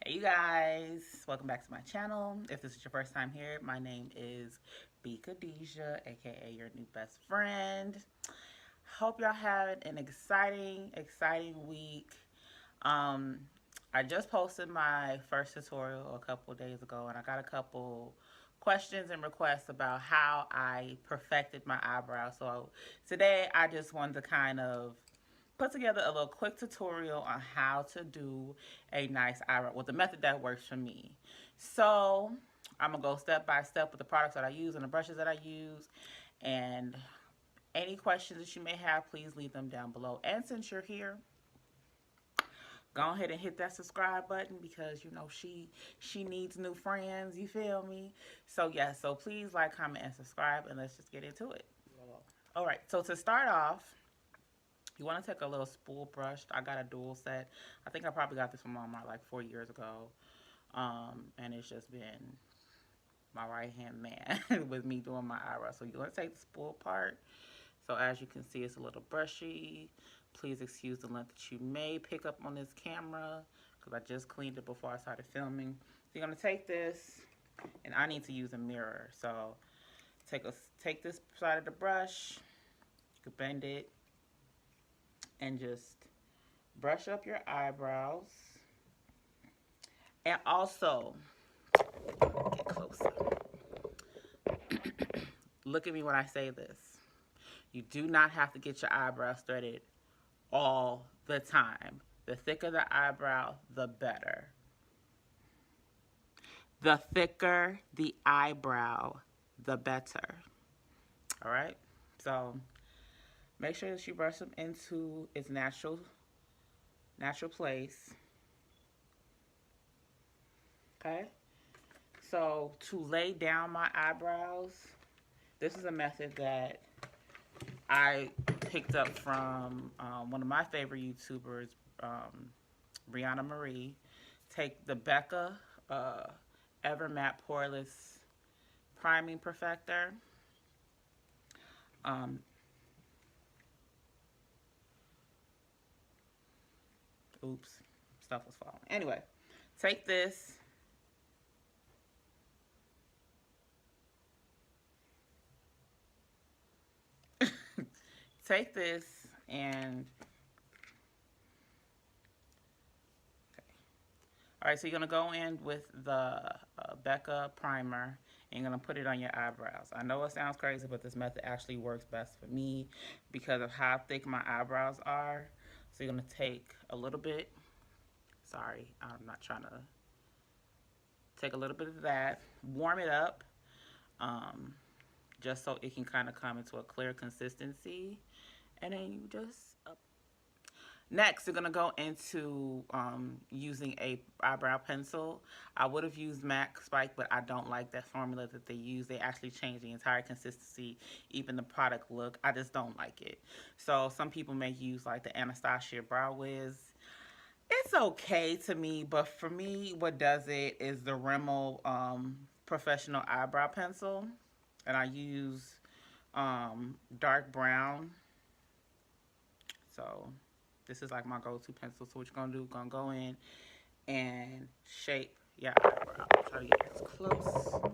Hey you guys, welcome back to my channel. If this is your first time here, my name is Becca, aka your new best friend. Hope y'all had an exciting week. Um, I just posted my first tutorial a couple days ago, and I got a couple questions and requests about how I perfected my eyebrow. So today I just wanted to kind of put together a little quick tutorial on how to do a nice eyebrow with the method that works for me. So I'm gonna go step by step with the products that I use and the brushes that I use, and any questions that you may have, please leave them down below. And since you're here, go ahead and hit that subscribe button because you know she needs new friends. You feel me? So yeah, so please like, comment, and subscribe, and let's just get into it. All right. So to start off, you want to take a little spool brush. I got a dual set. I think I probably got this from Walmart like 4 years ago. And it's just been my right hand man with me doing my eyebrows. So you want to take the spool part. So as you can see, it's a little brushy. Please excuse the length that you may pick up on this camera because I just cleaned it before I started filming. So you're gonna take this, and I need to use a mirror. So take this side of the brush. You can bend it and just brush up your eyebrows. And also, get closer. Look at me when I say this. You do not have to get your eyebrows threaded all the time. The thicker the eyebrow, the better. The thicker the eyebrow, the better. All right? So make sure that you brush them into its natural place. Okay? So to lay down my eyebrows, this is a method that I picked up from one of my favorite YouTubers, Brianna Marie. Take the Becca Ever Matte Poreless Priming Perfector. Um, oops, stuff was falling. Anyway, take this. Take this and all right, so you're gonna go in with the Becca Primer and you're gonna put it on your eyebrows. I know it sounds crazy, but this method actually works best for me because of how thick my eyebrows are. So you're gonna take a little bit. Sorry, I'm not trying to. Take a little bit of that, warm it up, um, just so it can kind of come into a clear consistency, and then you just next, you're gonna go into using a eyebrow pencil. I would have used MAC Spike, but I don't like that formula that they use. They actually change the entire consistency, even the product look. I just don't like it. So some people may use like the Anastasia Brow Wiz. It's okay to me, but for me, what does it is the Rimmel professional eyebrow pencil, and I use dark brown. So this is like my go-to pencil. So what you're gonna do? Gonna go in and shape your eyebrow. Try to get this close.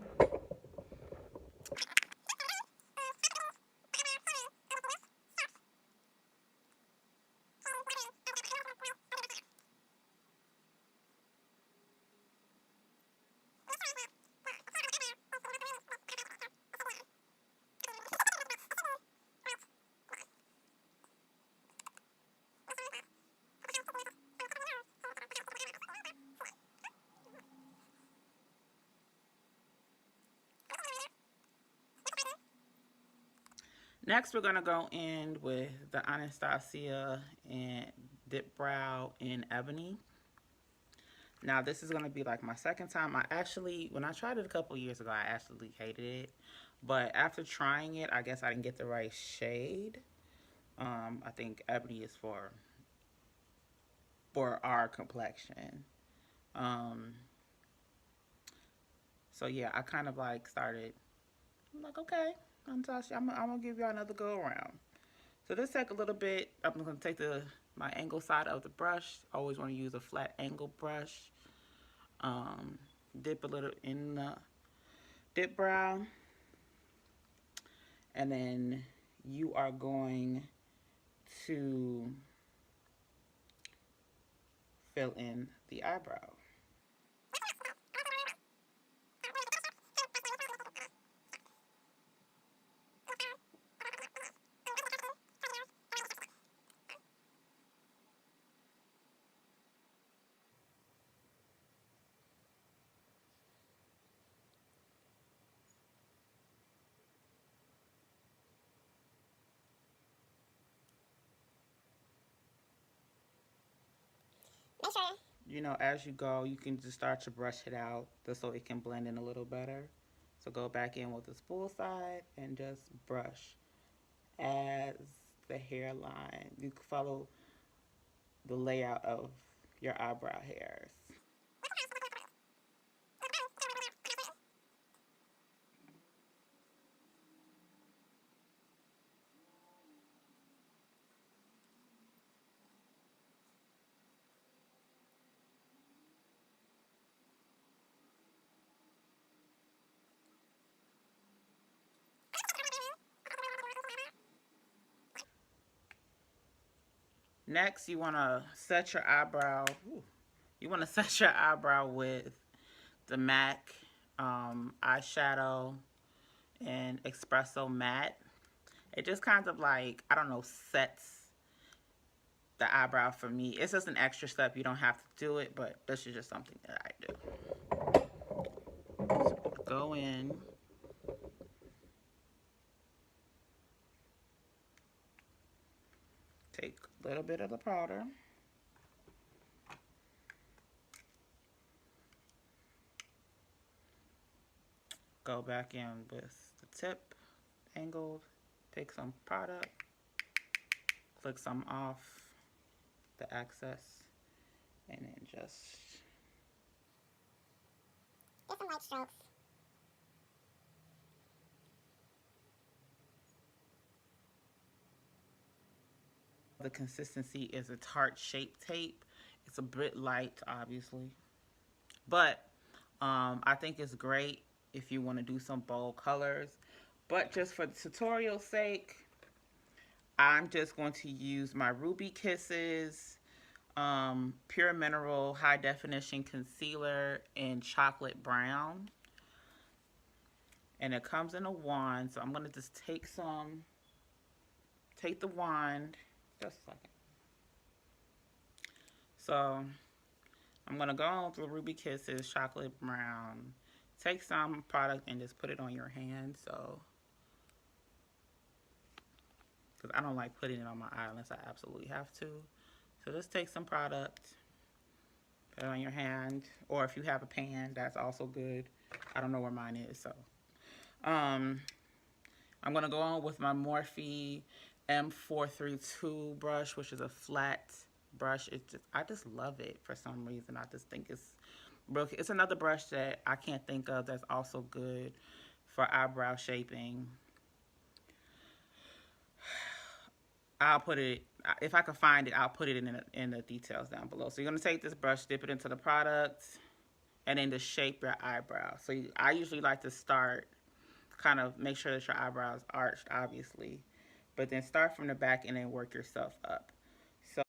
Next, we're gonna go in with the Anastasia and Dip Brow in Ebony. Now, this is gonna be like my second time. When I tried it a couple years ago, I actually hated it. But after trying it, I guess I didn't get the right shade. I think Ebony is for our complexion. Um, so yeah, I kind of like started. I'm like, okay, Anastasia, I'm gonna give you another go around. So this take a little bit. I'm gonna take my angle side of the brush. I always want to use a flat angle brush. Um, dip a little in the dip brow, and then you are going to fill in the eyebrow. You know, as you go, you can just start to brush it out just so it can blend in a little better. So go back in with the spool side and just brush as the hairline. You can follow the layout of your eyebrow hairs. Next, you want to set your eyebrow. You want to set your eyebrow with the MAC eyeshadow and Espresso matte. It just kind of like, I don't know, sets the eyebrow for me. It's just an extra step. You don't have to do it, but this is just something that I do. So go in. Take a little bit of the powder. Go back in with the tip angled. Take some product. Click some off the excess. And then just get some light strokes. The consistency is a Tarte Shape Tape. It's a bit light, obviously. But I think it's great if you want to do some bold colors. But just for the tutorial's sake, I'm just going to use my Ruby Kisses Pure Mineral High Definition Concealer in Chocolate Brown. And it comes in a wand. So I'm going to just take the wand. Just a second. So I'm going to go on with the Ruby Kisses Chocolate Brown. Take some product and just put it on your hand. So, because I don't like putting it on my eye unless I absolutely have to. So just take some product, put it on your hand. Or if you have a pan, that's also good. I don't know where mine is. So I'm going to go on with my Morphe M432 brush, which is a flat brush. I just love it for some reason. I just think it's another brush that I can't think of that's also good for eyebrow shaping. I'll put it, if I can find it, I'll put it in the details down below. So you're going to take this brush, dip it into the product, and then to shape your eyebrow. So I usually like to start, kind of make sure that your eyebrow is arched, obviously. But then start from the back and then work yourself up. So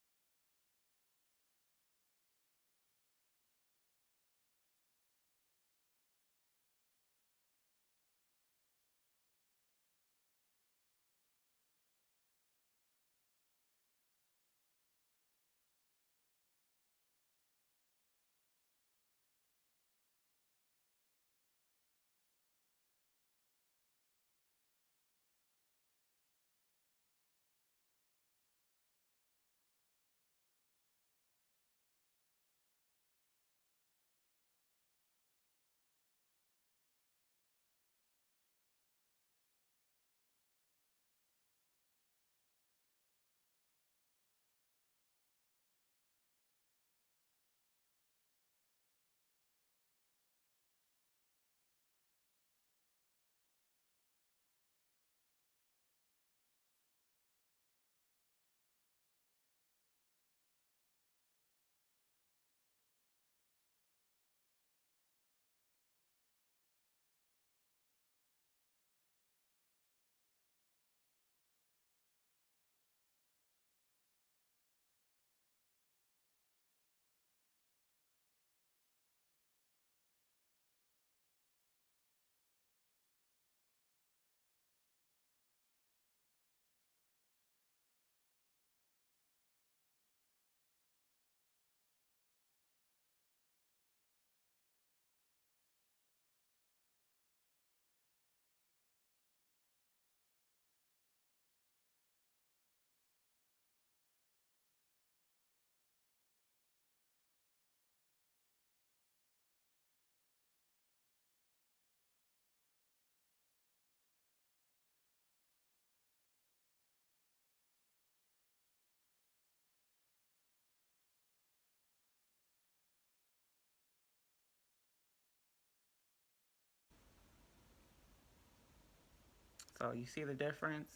So you see the difference?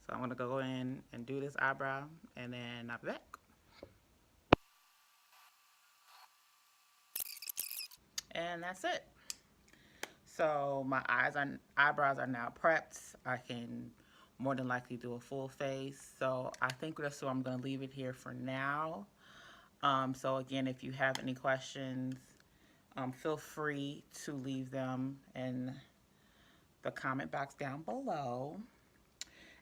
So I'm going to go in and do this eyebrow, and then I'll be back. And that's it. So my eyebrows are now prepped. I can more than likely do a full face. So I think that's where I'm going to leave it here for now. So again, if you have any questions, feel free to leave them in the comment box down below.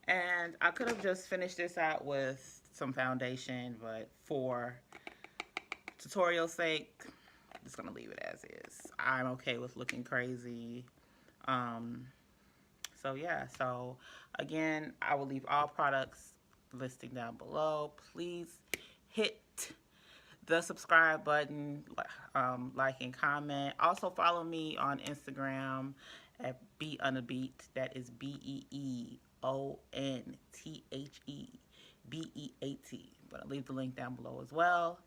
And I could have just finished this out with some foundation, but for tutorial sake, I'm just gonna leave it as is. I'm okay with looking crazy. So yeah, so again, I will leave all products listing down below. Please hit the subscribe button, like and comment. Also follow me on Instagram at Beat on the Beat. That is BeonTheBeat. I'm gonna leave the link down below as well.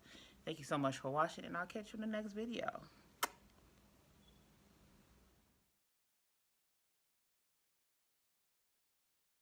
Thank you so much for watching, and I'll catch you in the next video.